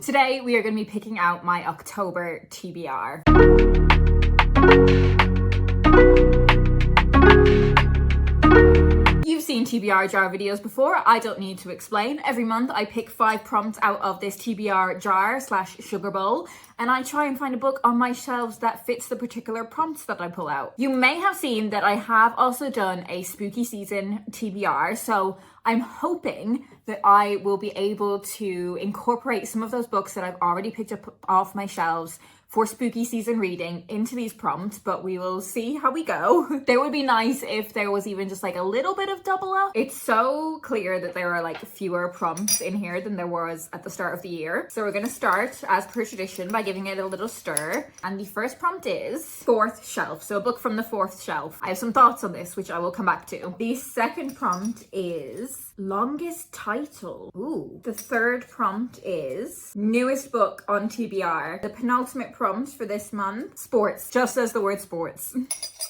Today we are going to be picking out my October TBR. You've seen TBR jar videos before, I don't need to explain. Every month I pick 5 prompts out of this TBR jar / sugar bowl, and I try and find a book on my shelves that fits the particular prompts that I pull out. You may have seen that I have also done a spooky season TBR, so I'm hoping that I will be able to incorporate some of those books that I've already picked up off my shelves for spooky season reading into these prompts, but we will see how we go. It would be nice if there was even just like a little bit of double up. It's so clear that there are like fewer prompts in here than there was at the start of the year. So we're gonna start, as per tradition, by giving it a little stir. And the first prompt is 4th shelf. So a book from the 4th shelf. I have some thoughts on this, which I will come back to. The second prompt is longest title. Ooh. The third prompt is newest book on TBR. The penultimate prompt for this month, sports, just as the word sports.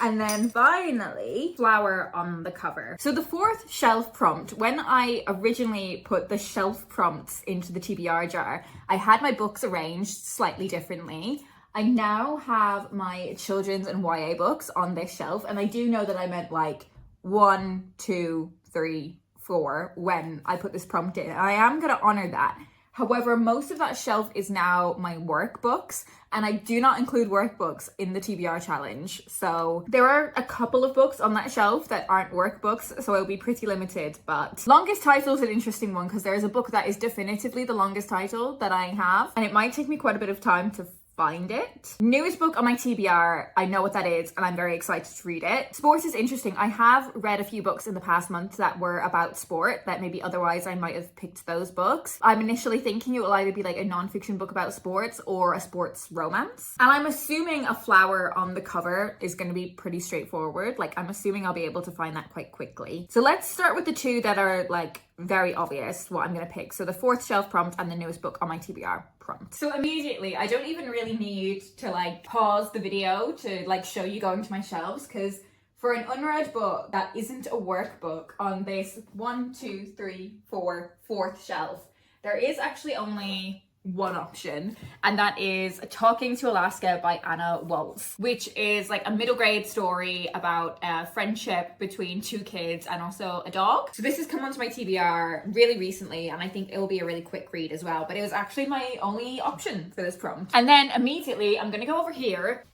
And then finally, flower on the cover. So the 4th shelf prompt, when I originally put the shelf prompts into the TBR jar, I had my books arranged slightly differently. I now have my children's and YA books on this shelf, and I do know that I meant like 1, 2, 3, 4 when I put this prompt in. I am going to honor that. However, most of that shelf is now my workbooks, and I do not include workbooks in the TBR challenge. So there are a couple of books on that shelf that aren't workbooks, so it'll be pretty limited. But longest title is an interesting one because there is a book that is definitively the longest title that I have, and it might take me quite a bit of time to find it. Newest book on my TBR, I know what that is and I'm very excited to read it. Sports is interesting. I have read a few books in the past month that were about sport that maybe otherwise I might have picked those books. I'm initially thinking it will either be like a non-fiction book about sports or a sports romance. And I'm assuming a flower on the cover is going to be pretty straightforward. Like I'm assuming I'll be able to find that quite quickly. So let's start with the two that are like very obvious what I'm going to pick. So the 4th shelf prompt and the newest book on my TBR prompt. So immediately, I don't even really need to like pause the video to like show you going to my shelves, because for an unread book that isn't a workbook on this 1, 2, 3, 4, 4th shelf, there is actually only one option, and that is Talking to Alaska by Anna Waltz, which is like a middle grade story about friendship between 2 kids and also a dog. So this has come onto my TBR really recently, and I think it will be a really quick read as well, but it was actually my only option for this prompt. And then immediately I'm gonna go over here.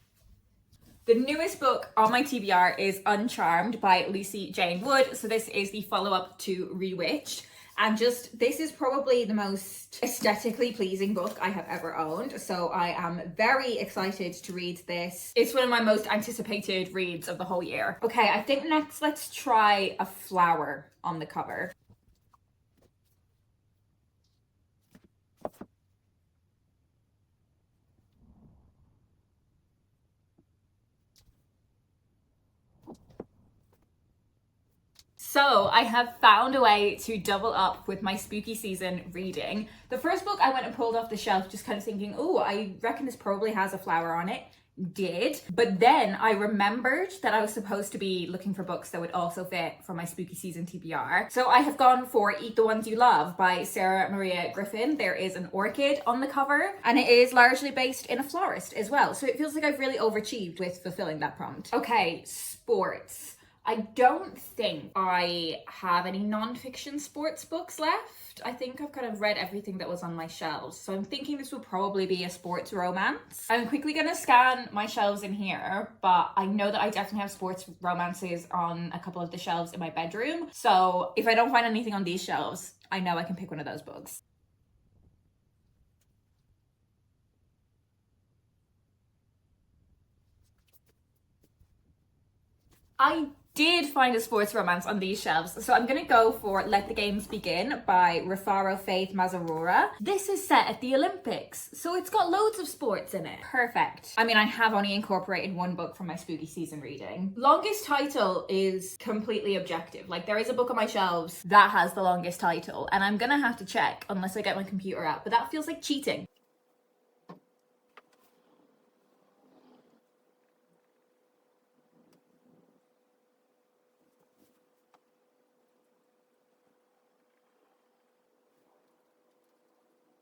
The newest book on my TBR is Uncharmed by Lucy Jane Wood. So this is the follow-up to Rewitched. And just, this is probably the most aesthetically pleasing book I have ever owned. So I am very excited to read this. It's one of my most anticipated reads of the whole year. Okay, I think next let's try a flower on the cover. So I have found a way to double up with my spooky season reading. The first book I went and pulled off the shelf just kind of thinking, oh, I reckon this probably has a flower on it. Did. But then I remembered that I was supposed to be looking for books that would also fit for my spooky season TBR. So I have gone for Eat the Ones You Love by Sarah Maria Griffin. There is an orchid on the cover, and it is largely based in a florist as well. So it feels like I've really overachieved with fulfilling that prompt. Okay, sports. I don't think I have any non-fiction sports books left. I think I've kind of read everything that was on my shelves. So I'm thinking this will probably be a sports romance. I'm quickly going to scan my shelves in here, but I know that I definitely have sports romances on a couple of the shelves in my bedroom. So if I don't find anything on these shelves, I know I can pick one of those books. I did find a sports romance on these shelves, so I'm gonna go for Let the Games Begin by Rafaro Faith Mazarura. This is set at the Olympics, so it's got loads of sports in it. Perfect. I mean, I have only incorporated one book from my spooky season reading. Longest title is completely objective. Like, there is a book on my shelves that has the longest title, and I'm gonna have to check unless I get my computer out, but that feels like cheating.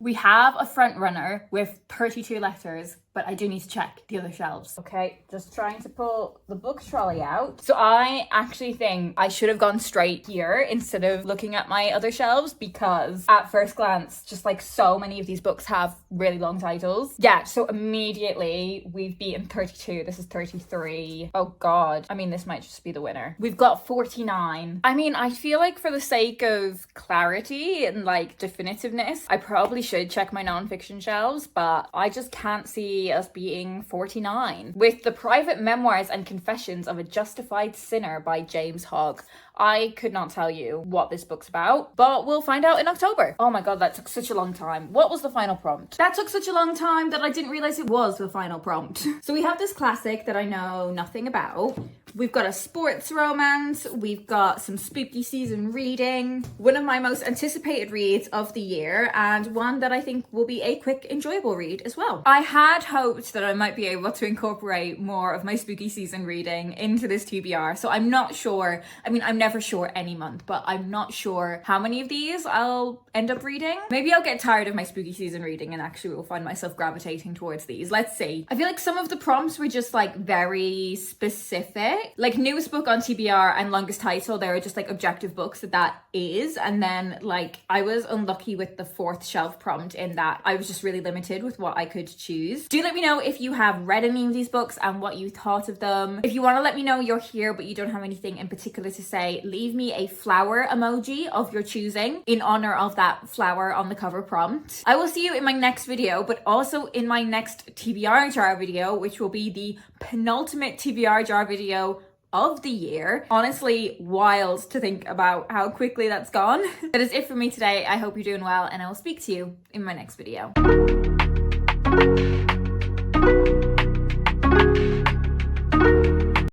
We have a front runner with 32 letters, but I do need to check the other shelves. Okay, just trying to pull the book trolley out. So I actually think I should have gone straight here instead of looking at my other shelves, because at first glance, just like so many of these books have really long titles. Yeah, so immediately we've beaten 32. This is 33. Oh God. I mean, this might just be the winner. We've got 49. I mean, I feel like for the sake of clarity and like definitiveness, I probably should check my nonfiction shelves, but I just can't see us being 49. With The Private Memoirs and Confessions of a Justified Sinner by James Hogg. I could not tell you what this book's about, but we'll find out in October. Oh my God, that took such a long time. What was the final prompt? That took such a long time that I didn't realize it was the final prompt. So we have this classic that I know nothing about. We've got a sports romance. We've got some spooky season reading. One of my most anticipated reads of the year, and one that I think will be a quick, enjoyable read as well. I had hoped that I might be able to incorporate more of my spooky season reading into this TBR. So I'm not sure. I mean, I'm never sure any month, but I'm not sure how many of these I'll end up reading. Maybe I'll get tired of my spooky season reading and actually will find myself gravitating towards these. Let's see. I feel like some of the prompts were just like very specific. Like newest book on TBR and longest title, there are just like objective books that is. And then like I was unlucky with the fourth shelf prompt in that I was just really limited with what I could choose. Do let me know if you have read any of these books and what you thought of them. If you want to let me know you're here but you don't have anything in particular to say, leave me a flower emoji of your choosing in honor of that flower on the cover prompt. I will see you in my next video, but also in my next TBR jar video, which will be the penultimate TBR jar video of the year. Honestly, wild to think about how quickly that's gone. That is it for me today. I hope you're doing well, and I will speak to you in my next video.